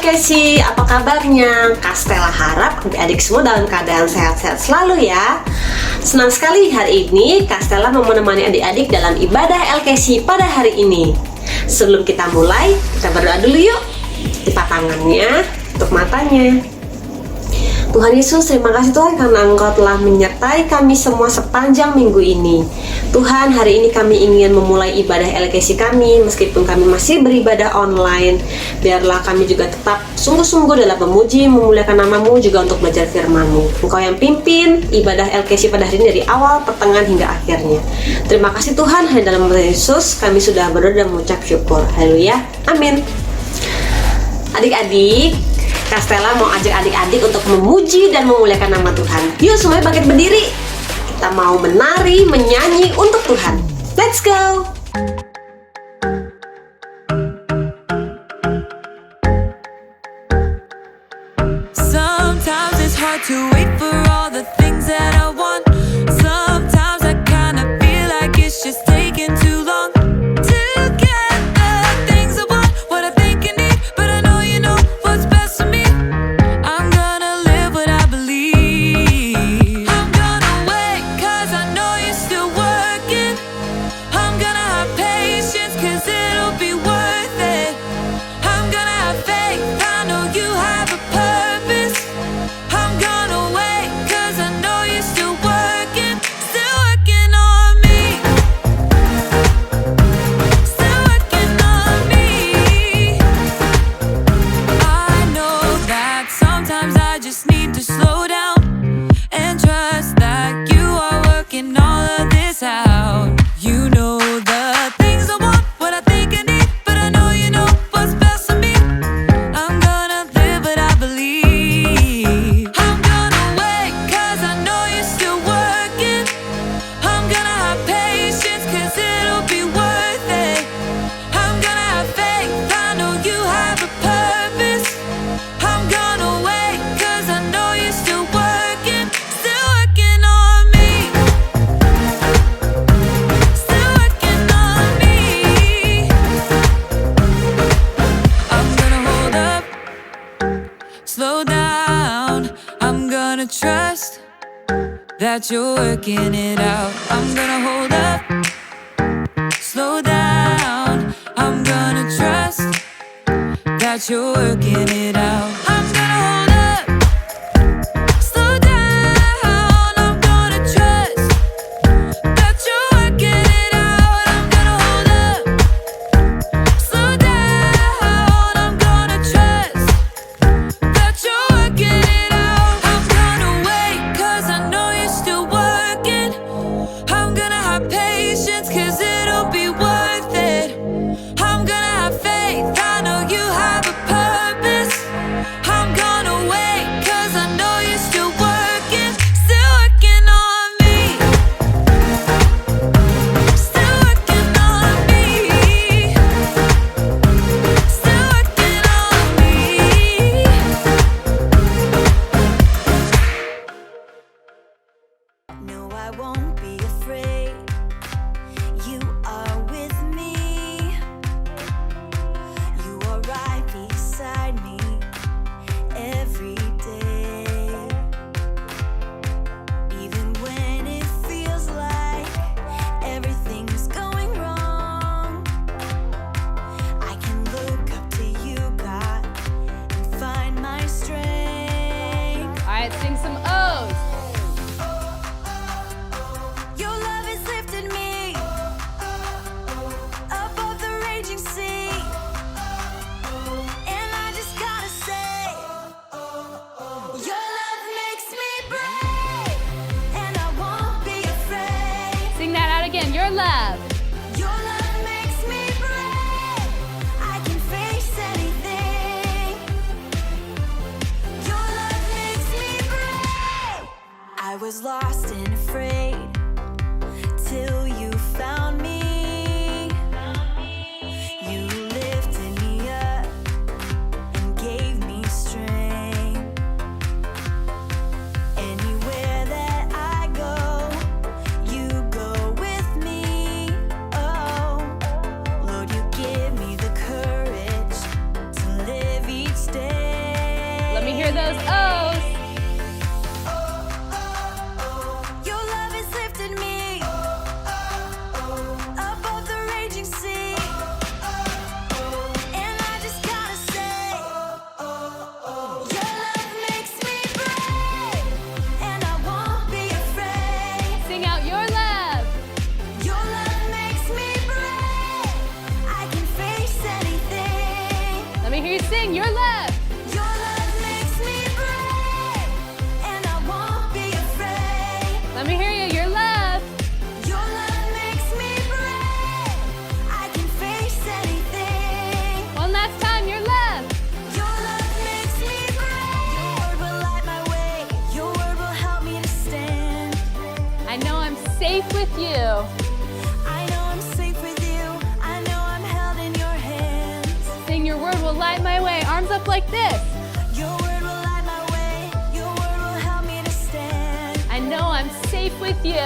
LKC, apa kabarnya? Kastela harap adik-adik semua dalam keadaan sehat-sehat selalu ya. Senang sekali hari ini Kastela mau menemani adik-adik dalam ibadah LKC pada hari ini. Sebelum kita mulai, kita berdoa dulu yuk. Lipat tangannya, tutup matanya. Tuhan Yesus, terima kasih Tuhan karena Engkau telah menyertai kami semua sepanjang minggu ini. Tuhan, hari ini kami ingin memulai ibadah LKC kami, meskipun kami masih beribadah online. Biarlah kami juga tetap sungguh-sungguh dalam memuji, memuliakan nama-Mu, juga untuk belajar firman-Mu. Engkau yang pimpin ibadah LKC pada hari ini dari awal, pertengahan, hingga akhirnya. Terima kasih Tuhan, hanya dalam nama Yesus kami sudah berdoa dan mengucap syukur. Haleluya, amin. Adik-adik, Kastela mau ajak adik-adik untuk memuji dan memuliakan nama Tuhan. Yuk semuanya bangkit berdiri. Kita mau menari, menyanyi untuk Tuhan. Let's go! Sometimes it's hard to wait for all the things that I want. Sometimes I kinda feel like it's just taking too long. That you're working it out. I'm gonna hold up, slow down. I'm gonna trust that you're working it out. I'm gonna hold up, slow down. I'm gonna trust that you're working it out. I'm gonna hold up, slow down. I'm gonna trust that you're working it out. I'm gonna wait 'cause I know still working. I'm gonna have patience 'cause it'll be worth it. I'm gonna have faith, I know you have a purpose. I'm gonna wait 'cause I know you're still working on me. Still working on me. Still working on me. No, I won't be afraid. You are with me. You are right beside me every day. Even when it feels like everything's going wrong, I can look up to you, God, and find my strength. All right, sing some O's. Your love has lifted me above the raging sea, and I just gotta say, your love makes me brave, and I won't be afraid. Sing that out again. Your love. Your love makes me brave. I can face anything. Your love makes me brave. I was lost and afraid till you found me. You lifted me up and gave me strength. Anywhere that I go, you go with me. Oh, Lord, you give me the courage to live each day. hear those O's. Your love has lifted me above the raging sea, and I just gotta say, your love makes me brave, and I won't be afraid. Sing out your love. Your love makes me brave. I can face anything. Let me hear you sing your love. Your love makes me brave, and I won't be afraid. Let me hear you, your love. Your love makes me brave. I can face anything. One last time, your love. Your love makes me brave. Your word will light my way. Your word will help me to stand. I know I'm safe with you. I know I'm safe with you. I know I'm held in your hands. Sing your word will light my way. Arms up like this. Your word will light my way. Your word will help me to stand. I know I'm safe with you.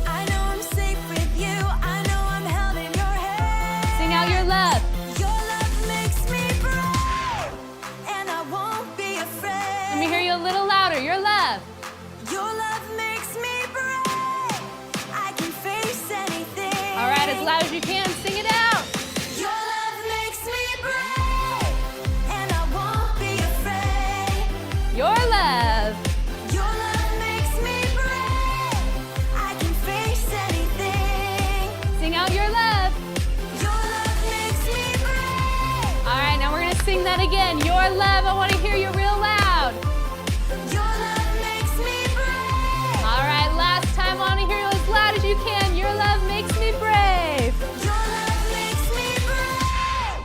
I know I'm safe with you. I know I'm held in your hands. Sing out your love. Your love makes me brave, and I won't be afraid. Let me hear you a little louder, your love. Your love makes me brave. I can face anything. All right, as loud as you can, sing it out. Your love makes me brave, and I won't be afraid. Your love. Your love makes me brave. I can face anything. Sing out your love. Your love makes me brave. All right, now we're gonna sing that again. Your love, I wanna hear you real loud. Your love makes me brave. All right, last time, I wanna hear you as loud as you can. Your love makes me brave. Your love makes me brave.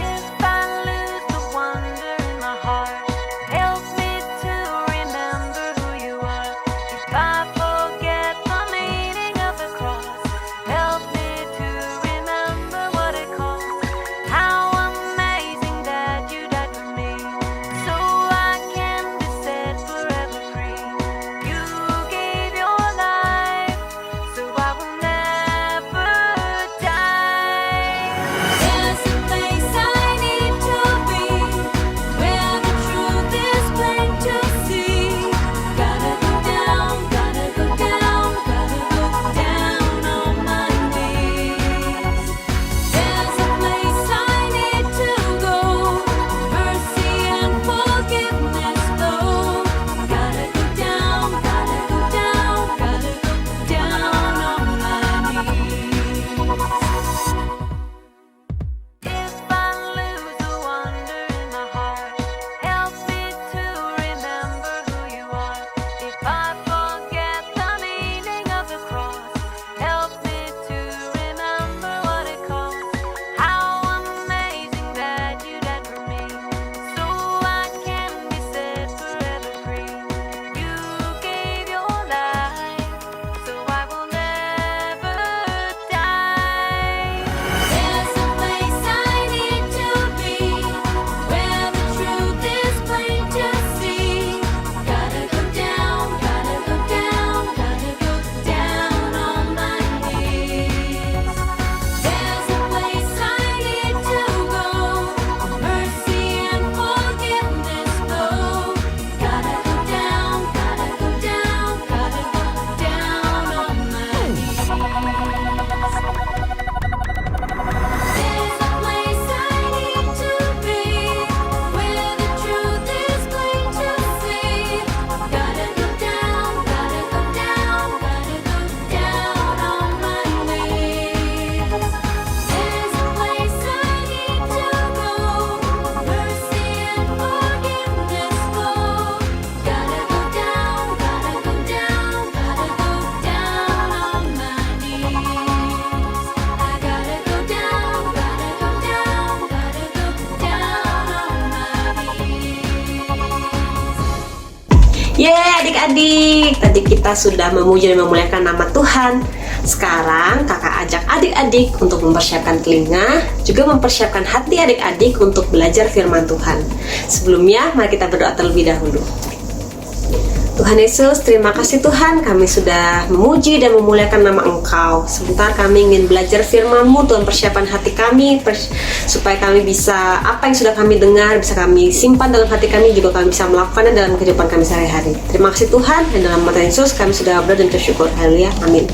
If I lose the wonder in my heart, help me to remember who you are. If I forget the meaning of the cross, help me to remember what it cost. How amazing that you died for me, so I can be set forever free. You gave your life, so I will never die. There's a place I need to be, where the truth is plain to see. Gotta go down, gotta go down, gotta go down on my knees. There's a place I need to go, mercy and forgiveness flow. Gotta go down, gotta go down, gotta go down on my knees. If I lose the wonder in my heart, help me to remember who you are. If I forget the meaning of the cross, help me to remember what it cost. How amazing that you died for me, so I can be set forever free. You gave your life, so I will never die. There's a place I need to be, where the truth is plain to see. Gotta go down, gotta go down, gotta go down on my knees. There's a place I need to go, mercy and forgiveness flow. Gotta go down, gotta go down, gotta go down on my knees. There's a place I need to be, where the truth is plain to see. Gotta go down, gotta go down, gotta go down on my knees. There's a place I need to go, mercy and forgiveness flow. Gotta go down, gotta go down, gotta go down on my knees. I gotta go down, gotta go down, gotta go down on my knees. Yeay adik-adik, tadi kita sudah memuji dan memuliakan nama Tuhan. Sekarang kakak ajak adik-adik untuk mempersiapkan telinga, juga mempersiapkan hati adik-adik untuk belajar firman Tuhan. Sebelumnya, mari kita berdoa terlebih dahulu. Tuhan Yesus, terima kasih Tuhan, kami sudah memuji dan memuliakan nama Engkau. Sebentar kami ingin belajar firman-Mu, Tuhan, persiapan hati kami, supaya kami bisa, apa yang sudah kami dengar, bisa kami simpan dalam hati kami, juga kami bisa melakukannya dalam kehidupan kami sehari-hari. Terima kasih Tuhan, dan dalam nama Yesus kami sudah berdoa dan bersyukur. Haleluya, amin.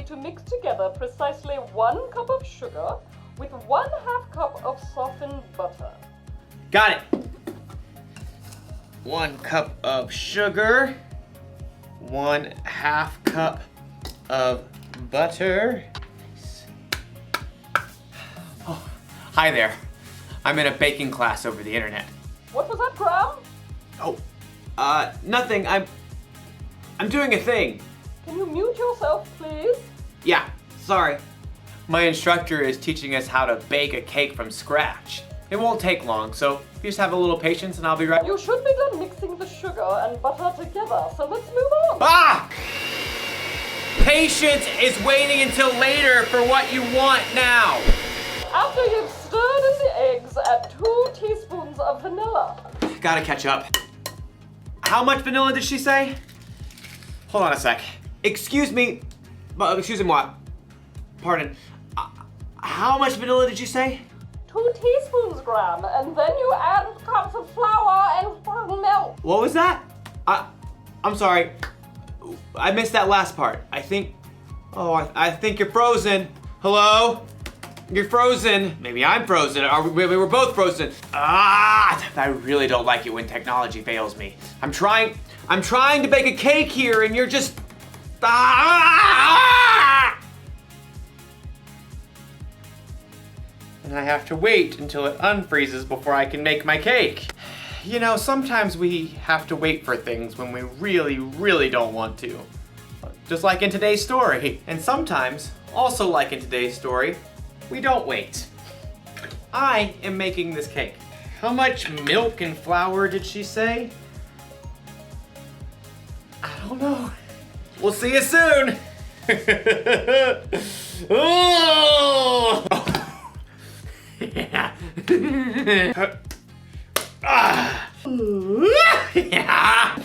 To mix together precisely 1 cup of sugar with 1/2 cup of softened butter. Got it. 1 cup of sugar, 1/2 cup of butter. Oh, hi there. I'm in a baking class over the internet. What was that, Graham? Oh, nothing. I'm doing a thing. Can you mute yourself, please? Yeah, sorry. My instructor is teaching us how to bake a cake from scratch. It won't take long, so you just have a little patience and I'll be right. You should be done mixing the sugar and butter together, so let's move on. Ah! Patience is waiting until later for what you want now. After you've stirred in the eggs, add 2 teaspoons of vanilla. Gotta catch up. How much vanilla did she say? Hold on a sec. Excuse me, moi. Pardon. How much vanilla did you say? 2 teaspoons, Graham, and then you add cups of flour and milk. What was that? I'm sorry. I missed that last part. I think you're frozen. Hello? You're frozen. Maybe I'm frozen. We were both frozen. I really don't like it when technology fails me. I'm trying to bake a cake here and you're just... And I have to wait until it unfreezes before I can make my cake. You know, sometimes we have to wait for things when we really, really don't want to. Just like in today's story. And sometimes, also like in today's story, we don't wait. I am making this cake. How much milk and flour did she say? I don't know. We'll see you soon. Oh! Yeah. Yeah.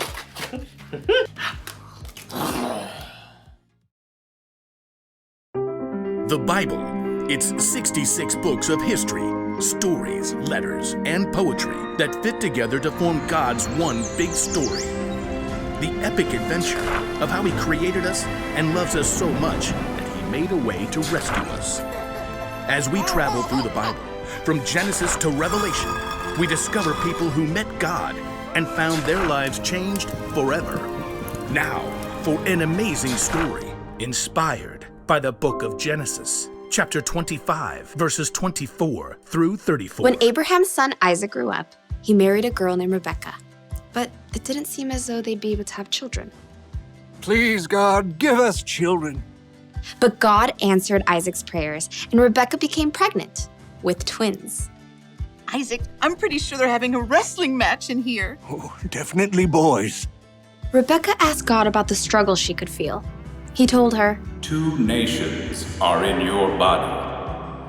The Bible. It's 66 books of history, stories, letters, and poetry that fit together to form God's one big story. The epic adventure of how He created us and loves us so much that He made a way to rescue us. As we travel through the Bible, from Genesis to Revelation, we discover people who met God and found their lives changed forever. Now, for an amazing story inspired by the book of Genesis, chapter 25, verses 24 through 34. When Abraham's son Isaac grew up, he married a girl named Rebecca. But it didn't seem as though they'd be able to have children. Please, God, give us children. But God answered Isaac's prayers, and Rebecca became pregnant with twins. Isaac, I'm pretty sure they're having a wrestling match in here. Oh, definitely boys. Rebecca asked God about the struggle she could feel. He told her, 2 nations are in your body.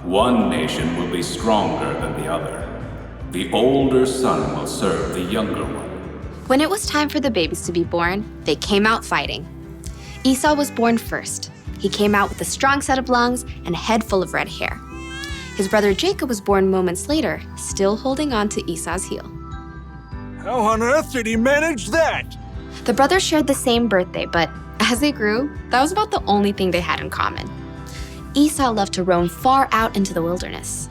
1 nation will be stronger than the other. The older son will serve the younger one. When it was time for the babies to be born, they came out fighting. Esau was born first. He came out with a strong set of lungs and a head full of red hair. His brother Jacob was born moments later, still holding on to Esau's heel. How on earth did he manage that? The brothers shared the same birthday, but as they grew, that was about the only thing they had in common. Esau loved to roam far out into the wilderness.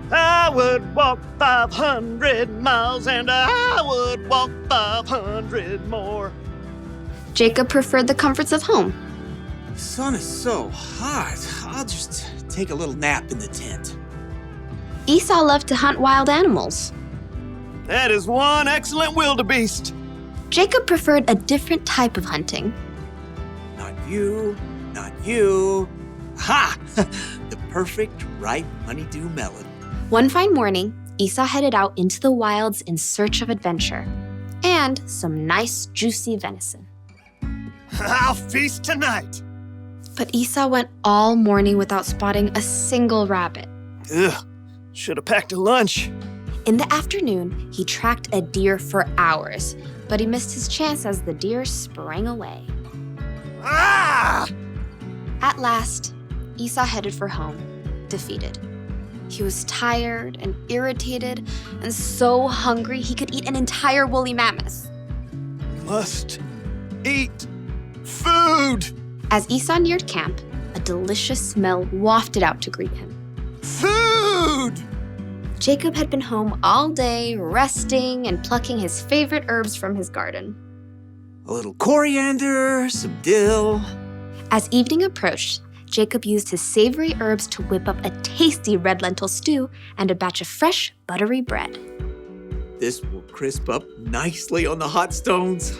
I would walk 500 miles and I would walk 500 more. Jacob preferred the comforts of home. The sun is so hot. I'll just take a little nap in the tent. Esau loved to hunt wild animals. That is one excellent wildebeest. Jacob preferred a different type of hunting. Not you, not you. Ha! The perfect ripe honeydew melon. One fine morning, Esau headed out into the wilds in search of adventure and some nice, juicy venison. I'll feast tonight. But Esau went all morning without spotting a single rabbit. Ugh, should have packed a lunch. In the afternoon, he tracked a deer for hours, but he missed his chance as the deer sprang away. Ah! At last, Esau headed for home, defeated. He was tired and irritated and so hungry he could eat an entire woolly mammoth. Must eat food. As Esau neared camp, a delicious smell wafted out to greet him. Food! Jacob had been home all day, resting and plucking his favorite herbs from his garden. A little coriander, some dill. As evening approached, Jacob used his savory herbs to whip up a tasty red lentil stew and a batch of fresh, buttery bread. This will crisp up nicely on the hot stones.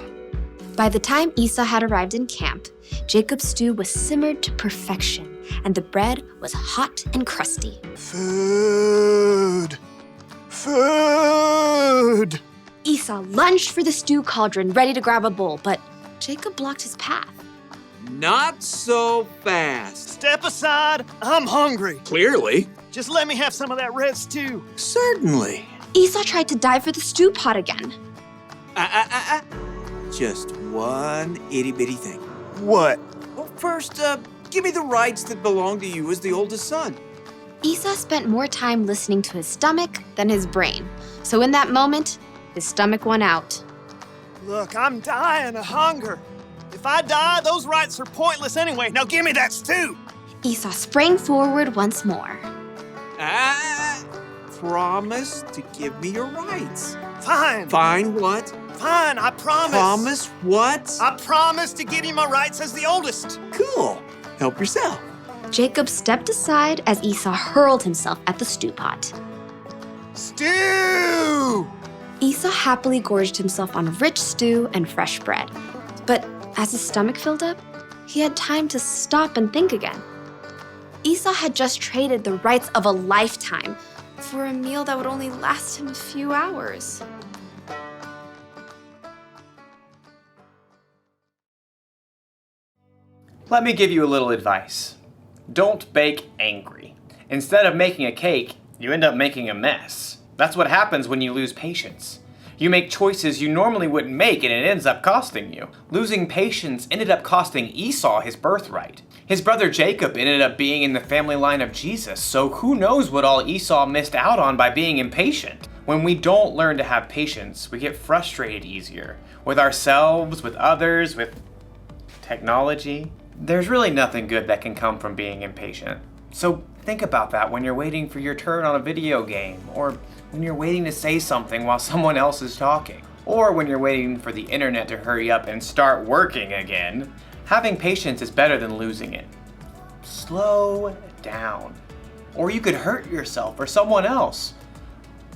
By the time Esau had arrived in camp, Jacob's stew was simmered to perfection, and the bread was hot and crusty. Food! Food! Esau lunged for the stew cauldron, ready to grab a bowl, but Jacob blocked his path. Not so fast. Step aside, I'm hungry. Clearly. Just let me have some of that red stew. Certainly. Esau tried to dive for the stew pot again. Just one itty-bitty thing. What? Well, first, give me the rights that belong to you as the oldest son. Esau spent more time listening to his stomach than his brain. So in that moment, his stomach won out. Look, I'm dying of hunger. If I die, those rights are pointless anyway. Now give me that stew. Esau sprang forward once more. Promise to give me your rights. Fine. Fine what? Fine, I promise. Promise what? I promise to give you my rights as the oldest. Cool. Help yourself. Jacob stepped aside as Esau hurled himself at the stew pot. Stew! Esau happily gorged himself on rich stew and fresh bread. But as his stomach filled up, he had time to stop and think again. Esau had just traded the rights of a lifetime for a meal that would only last him a few hours. Let me give you a little advice. Don't bake angry. Instead of making a cake, you end up making a mess. That's what happens when you lose patience. You make choices you normally wouldn't make and it ends up costing you. Losing patience ended up costing Esau his birthright. His brother Jacob ended up being in the family line of Jesus, so who knows what all Esau missed out on by being impatient. When we don't learn to have patience, we get frustrated easier. With ourselves, with others, with technology. There's really nothing good that can come from being impatient. So think about that when you're waiting for your turn on a video game, or when you're waiting to say something while someone else is talking, or when you're waiting for the internet to hurry up and start working again. Having patience is better than losing it. Slow down. Or you could hurt yourself or someone else.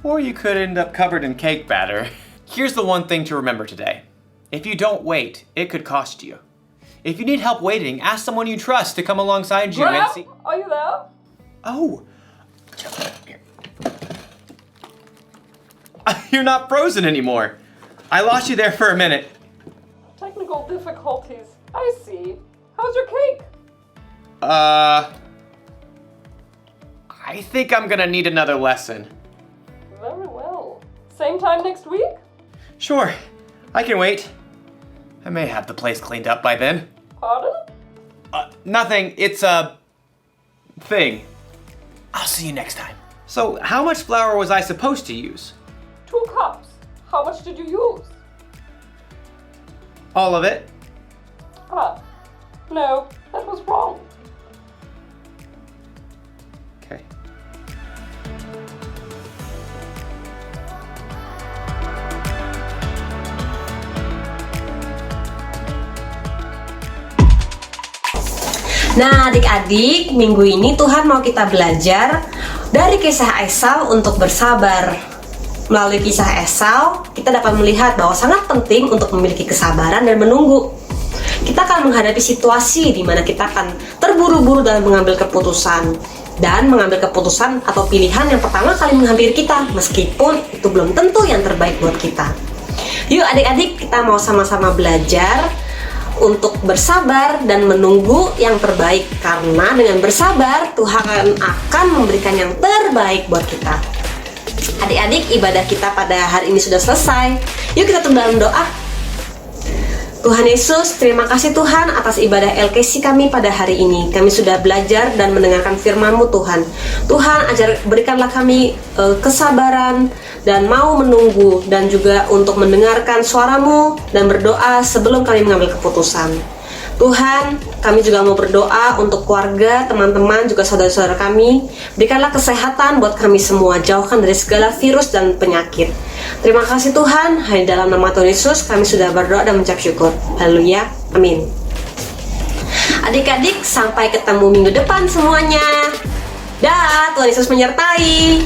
Or you could end up covered in cake batter. Here's the one thing to remember today. If you don't wait, it could cost you. If you need help waiting, ask someone you trust to come alongside you and see. Are you there? Oh. You're not frozen anymore. I lost you there for a minute. Technical difficulties. I see. How's your cake? I think I'm gonna need another lesson. Very well. Same time next week? Sure, I can wait. I may have the place cleaned up by then. Pardon? Nothing, it's a thing. I'll see you next time. So, how much flour was I supposed to use? 2 cups. How much did you use? All of it? No, that was wrong. Okay. Nah adik-adik, minggu ini Tuhan mau kita belajar dari kisah Esau untuk bersabar. Melalui kisah Esau, kita dapat melihat bahwa sangat penting untuk memiliki kesabaran dan menunggu. Kita akan menghadapi situasi di mana kita akan terburu-buru dalam mengambil keputusan. Dan mengambil keputusan atau pilihan yang pertama kali menghampiri kita, meskipun itu belum tentu yang terbaik buat kita. Yuk adik-adik, kita mau sama-sama belajar untuk bersabar dan menunggu yang terbaik, karena dengan bersabar Tuhan akan memberikan yang terbaik buat kita. Adik-adik, ibadah kita pada hari ini sudah selesai. Yuk kita tutup dalam doa. Tuhan Yesus, terima kasih Tuhan atas ibadah LKC kami pada hari ini. Kami sudah belajar dan mendengarkan firman-Mu Tuhan. Tuhan, berikanlah kami kesabaran dan mau menunggu, dan juga untuk mendengarkan suara-Mu dan berdoa sebelum kami mengambil keputusan. Tuhan, kami juga mau berdoa untuk keluarga, teman-teman, juga saudara-saudara kami. Berikanlah kesehatan buat kami semua, jauhkan dari segala virus dan penyakit. Terima kasih Tuhan, hanya dalam nama Tuhan Yesus kami sudah berdoa dan mengucap syukur. Haleluya, amin. Adik-adik, sampai ketemu minggu depan semuanya. Dah, Tuhan Yesus menyertai.